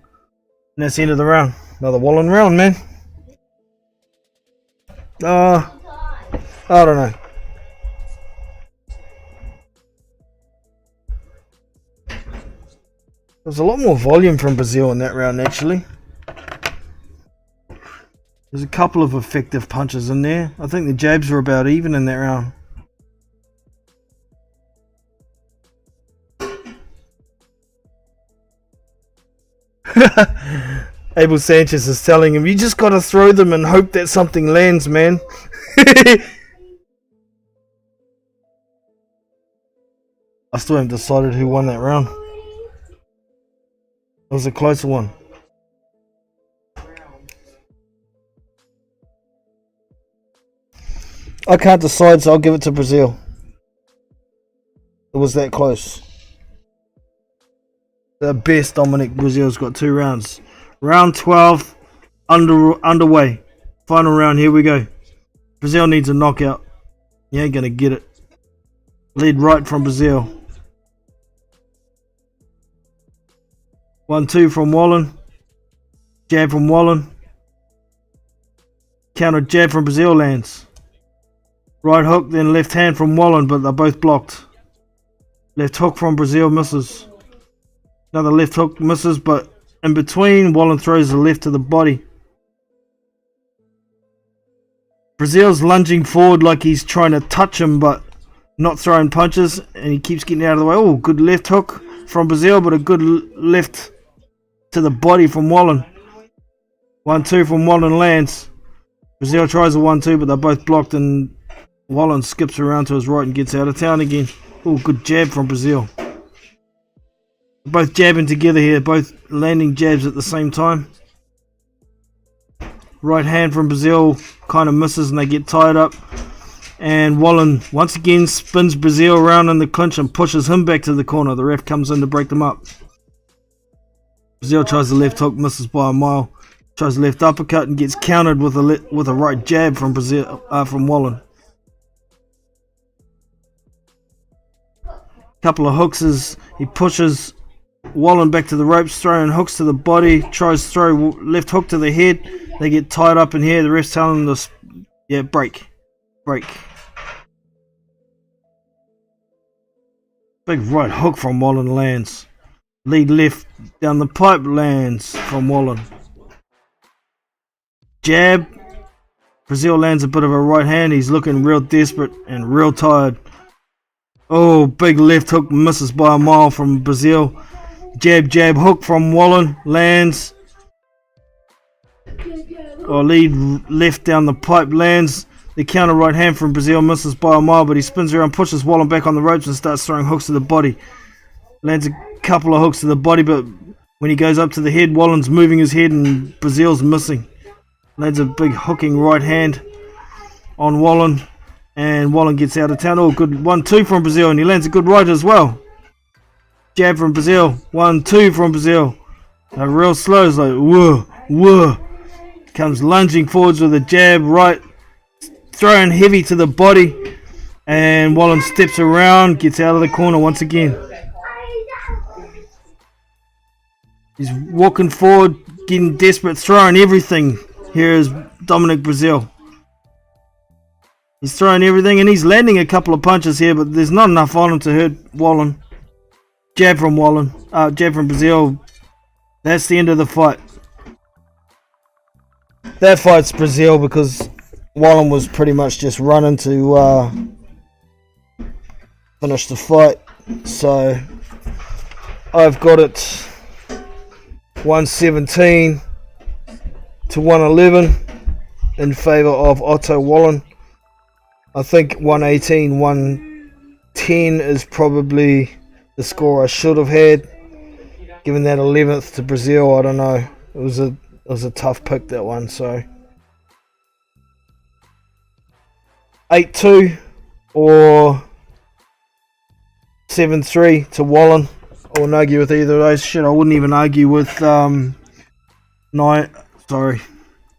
that's the end of the round. Another Wallin round, man. I don't know. There's a lot more volume from Breazeale in that round, actually. There's a couple of effective punches in there. I think the jabs were about even in that round. Abel Sanchez is telling him, you just got to throw them and hope that something lands, man. I still haven't decided who won that round. It was a closer one. I can't decide, so I'll give it to Breazeale. It was that close. The best Dominic Breazeale's got 2 rounds. Round 12 underway. Final round, here we go. Breazeale needs a knockout. He ain't gonna get it. Lead right from Breazeale. 1-2 from Wallin. Jab from Wallin. Counter jab from Breazeale lands. Right hook, then left hand from Wallin, but they're both blocked. Left hook from Breazeale misses. Another left hook misses, but in between, Wallin throws a left to the body. Breazeale's lunging forward like he's trying to touch him, but not throwing punches, and he keeps getting out of the way. Oh, good left hook from Breazeale, but a good left to the body from Wallin. 1-2 from Wallin lands. Breazeale tries a 1-2, but they're both blocked, and Wallin skips around to his right and gets out of town again. Oh, good jab from Breazeale. Both jabbing together here, both landing jabs at the same time. Right hand from Breazeale kind of misses and they get tied up. And Wallin once again spins Breazeale around in the clinch and pushes him back to the corner. The ref comes in to break them up. Breazeale tries the left hook, misses by a mile. Tries the left uppercut and gets countered with a right jab from from Wallin. Couple of hooks as he pushes Wallin back to the ropes, throwing hooks to the body, tries to throw left hook to the head. They get tied up in here. The ref's telling them to, break. Big right hook from Wallin lands. Lead left down the pipe lands from Wallin. Jab. Breazeale lands a bit of a right hand. He's looking real desperate and real tired. Oh, big left hook misses by a mile from Breazeale. Jab hook from Wallin lands. Lead left down the pipe lands. The counter right hand from Breazeale misses by a mile, but he spins around, pushes Wallin back on the ropes and starts throwing hooks to the body. Lands a couple of hooks to the body, but when he goes up to the head, Wallin's moving his head and Breazeale's missing. Lands a big hooking right hand on Wallin, and Wallin gets out of town. Oh, good 1-2 from Breazeale, and he lands a good right as well. Jab from Breazeale, 1-2 from Breazeale. Real slow, it's like whoa. Comes lunging forwards with a jab right, throwing heavy to the body, and Wallin steps around, gets out of the corner once again. He's walking forward, getting desperate, throwing everything. Here is Dominic Breazeale. He's throwing everything and he's landing a couple of punches here, but there's not enough on him to hurt Wallin. Jab from Breazeale. That's the end of the fight. that fight's Breazeale because Wallin was pretty much just running to finish the fight. So I've got it 117 to 111 in favour of Otto Wallin. I think 118, 110 is probably the score I should have had. Given that 11th to Breazeale, I don't know. It was a tough pick, that one. So 8-2 or 7-3 to Wallin. I wouldn't argue with either of those. Shit, I wouldn't even argue with I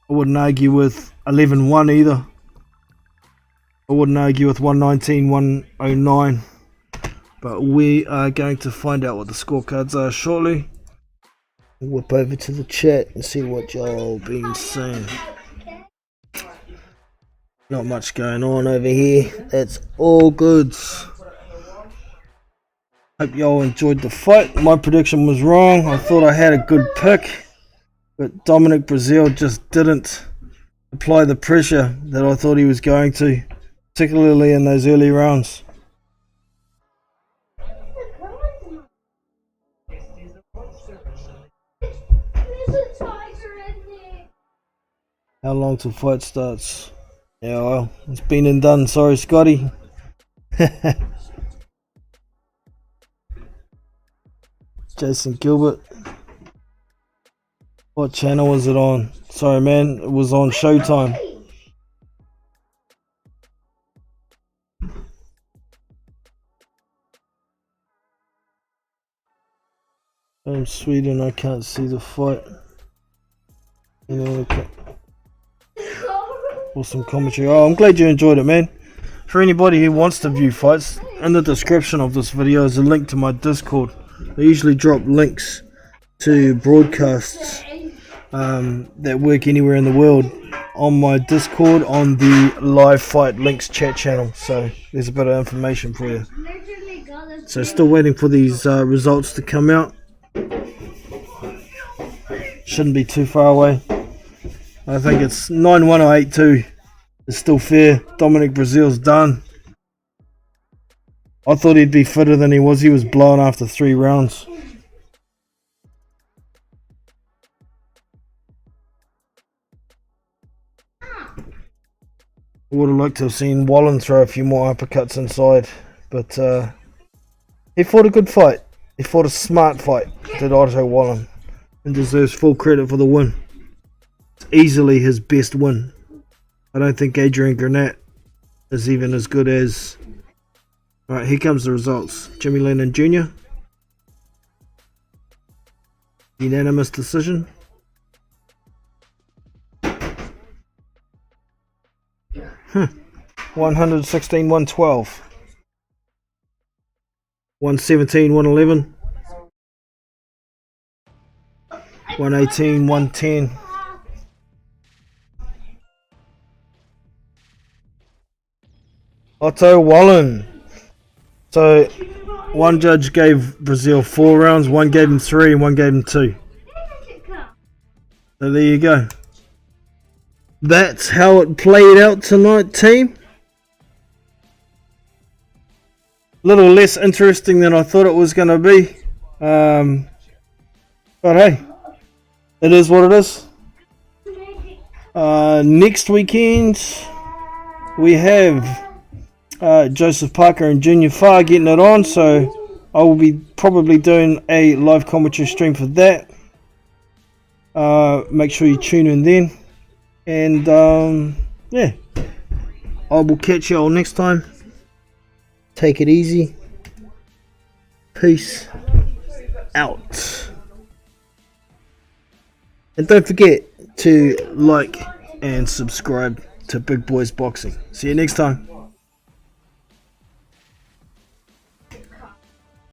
wouldn't argue with 11-1 either. I wouldn't argue with 119, 109. But we are going to find out what the scorecards are shortly. Whip over to the chat and see what y'all been saying. Not much going on over here. That's all good. Hope y'all enjoyed the fight. My prediction was wrong. I thought I had a good pick, but Dominic Breazeale just didn't apply the pressure that I thought he was going to, particularly in those early rounds. How long till fight starts? Yeah, well, it's been and done. Sorry, Scotty. Jason Gilbert. What channel was it on? Sorry, man. It was on Showtime. I'm Sweden. I can't see the fight. Awesome commentary. Oh, I'm glad you enjoyed it, man. For anybody who wants to view fights, in the description of this video is a link to my Discord. I usually drop links to broadcasts that work anywhere in the world on my Discord on the Live Fight Links chat channel. So there's a bit of information for you. So still waiting for these results to come out. Shouldn't be too far away. I think it's 9-1 or 8-2. It's still fair. Dominic Breazeale's done. I thought he'd be fitter than he was. He was blown after 3 rounds. I would have liked to have seen Wallin throw a few more uppercuts inside. But he fought a good fight. He fought a smart fight, did Otto Wallin. And deserves full credit for the win. It's easily his best win. I don't think Adrian Granat is even as good as... Alright, here comes the results. Jimmy Lennon Jr. Unanimous decision. Huh. 116, 112. 117, 111. 118, 110. Otto Wallin. So one judge gave Breazeale 4 rounds, one gave him 3 and one gave him 2. So there you go. That's how it played out tonight, team. A little less interesting than I thought it was going to be. But hey, it is what it is. Next weekend we have Joseph Parker and Junior Farr getting it on, so I will be probably doing a live commentary stream for that. Make sure you tune in then, and yeah, I will catch you all next time. Take it easy. Peace out. And don't forget to like and subscribe to Big Boys Boxing. See you next time.